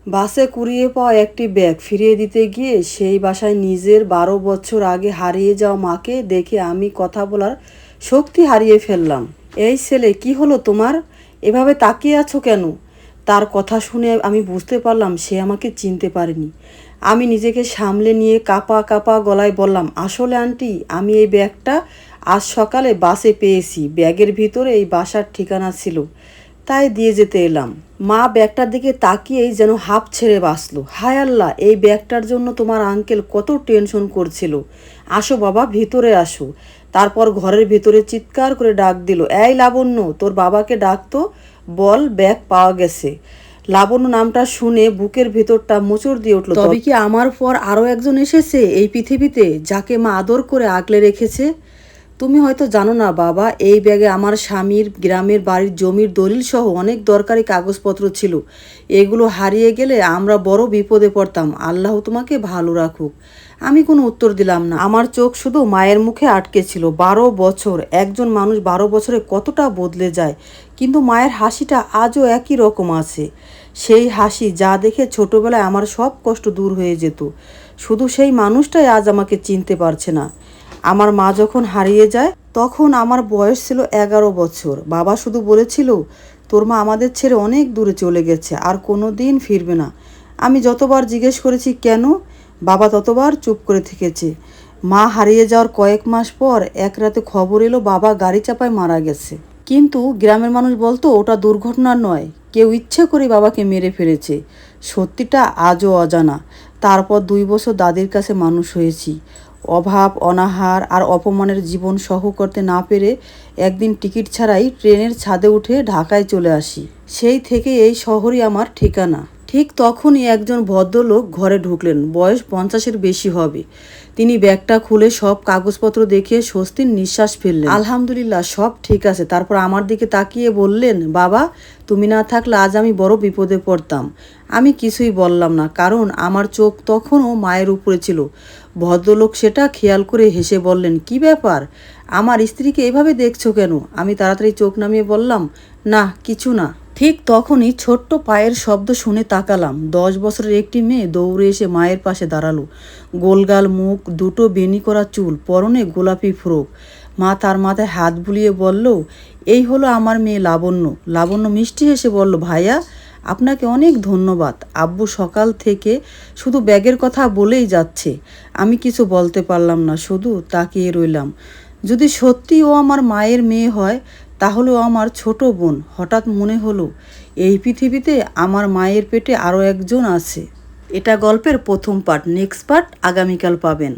বাসে কুড়িয়ে পাওয়া একটি ব্যাগ ফিরিয়ে দিতে গিয়ে সেই বাসায় নিজের 12 বছর আগে হারিয়ে যাওয়া মাকে দেখে আমি কথা বলার শক্তি হারিয়ে ফেললাম। এই ছেলে, কি হলো তোমার? এভাবে তাকিয়ে আছো কেন? তার কথা শুনে আমি বুঝতে পারলাম সে আমাকে চিনতে পারেনি। আমি নিজেকে সামলে নিয়ে কাঁপা কাঁপা গলায় বললাম, আসলে আন্টি, আমি এই ব্যাগটা আজ সকালে বাসে পেয়েছি। ব্যাগের ভিতরে এই বাসার ঠিকানা ছিল, তাই দিয়ে যেতে এলাম। মা ব্যাগটার দিকে তাকিয়েই যেন হাঁপ ছেড়ে বাঁচল। হায় আল্লাহ, এই ব্যাগটার জন্য তোমার আঙ্কেল কত টেনশন করছিল। আসো বাবা, ভিতরে আসো। তারপর ঘরের ভিতরে চিৎকার করে ডাক দিল, এই লাবণ্য, তোর বাবাকে ডাকতো, বল ব্যাগ পাওয়া গেছে। লাবণ্য নামটা শুনে বুকের ভিতরটা মোচড় দিয়ে উঠল। তবে কি আমার পর আরও একজন এসেছে এই পৃথিবীতে, যাকে মা আদর করে আগলে রেখেছে? তুমি হয়তো জানো না বাবা, এই ব্যাগে আমার স্বামীর গ্রামের বাড়ির জমির দলিল সহ অনেক দরকারি কাগজপত্র ছিল। এগুলো হারিয়ে গেলে আমরা বড় বিপদে পড়তাম। আল্লাহ তোমাকে ভালো রাখুক। আমি কোনো উত্তর দিলাম না। আমার চোখ শুধু মায়ের মুখে আটকে ছিল। 12 বছর, একজন মানুষ 12 বছরে কতটা বদলে যায়, কিন্তু মায়ের হাসিটা আজও একই রকম আছে। সেই হাসি যা দেখে ছোটবেলায় আমার সব কষ্ট দূর হয়ে যেত। শুধু সেই মানুষটাই আজ আমাকে চিনতে পারছে না। আমার মা যখন হারিয়ে যায় তখন আমার বয়স ছিল 11 বছর। বাবা শুধু বলেছিল, তোর মা আমাদের ছেড়ে অনেক দূরে চলে গেছে, আর কোনো দিন ফিরবে না। আমি যতবার জিজ্ঞেস করেছি কেন, বাবা ততবার চুপ করে থেকেছে। মা হারিয়ে যাওয়ার কয়েক মাস পর এক রাতে খবর এলো বাবা গাড়ি চাপায় মারা গেছে। কিন্তু গ্রামের মানুষ বলতো ওটা দুর্ঘটনা নয়, কেউ ইচ্ছে করে বাবাকে মেরে ফেলেছে। সত্যিটা আজও অজানা। তারপর 2 বছর দাদির কাছে মানুষ হয়েছি। অভাব, অনাহার আর অপমানের জীবন সহ করতে না পেরে একদিন টিকিট ছাড়াই ট্রেনের ছাদে উঠে ঢাকায় চলে আসি। সেই থেকে এই শহরই আমার ঠিকানা। ঠিক তখনই একজন ভদ্রলোক ঘরে ঢুকলেন। বয়স 50-এর বেশি হবে। তিনি ব্যাগটা খুলে সব কাগজপত্র দেখে স্বস্তির নিঃশ্বাস ফেললেন। আলহামদুলিল্লাহ, সব ঠিক আছে। তারপর আমার দিকে তাকিয়ে বললেন, বাবা, তুমি না থাকলে আজ আমি বড় বিপদে পড়তাম। আমি কিছুই বললাম না, কারণ আমার চোখ তখনও মায়ের উপরে ছিল। ভদ্রলোক সেটা খেয়াল করে হেসে বললেন, কি ব্যাপার, আমার স্ত্রীকে এভাবে দেখছো কেন? আমি তাড়াতাড়ি চোখ নামিয়ে বললাম, না, কিছু না। ঠিক তখনই ছোট্ট পায়ের শব্দ শুনে তাকালাম। 10 বছরের একটি মেয়ে দৌড়ে এসে মায়ের পাশে দাঁড়ালো। গোলগাল মুখ, দুটো বেনি করা চুল, পরনে গোলাপি ফ্রক। মা তার মাথায় হাত বুলিয়ে বলল, এই হলো আমার মেয়ে লাবণ্য। লাবণ্য মিষ্টি হেসে বলল, ভাইয়া, আপনাকে অনেক ধন্যবাদ। আব্বু সকাল থেকে শুধু ব্যাগের কথা বলেই যাচ্ছে। আমি কিছু বলতে পারলাম না, শুধু তাকিয়ে রইলাম। যদি সত্যি ও আমার মায়ের মেয়ে হয়, তাহলে ও আমার ছোট বোন। হঠাৎ মনে হলো এই পৃথিবীতে আমার মায়ের পেটে আরও একজন আছে। এটা গল্পের প্রথম পার্ট। নেক্সট পার্ট আগামীকাল পাবেন।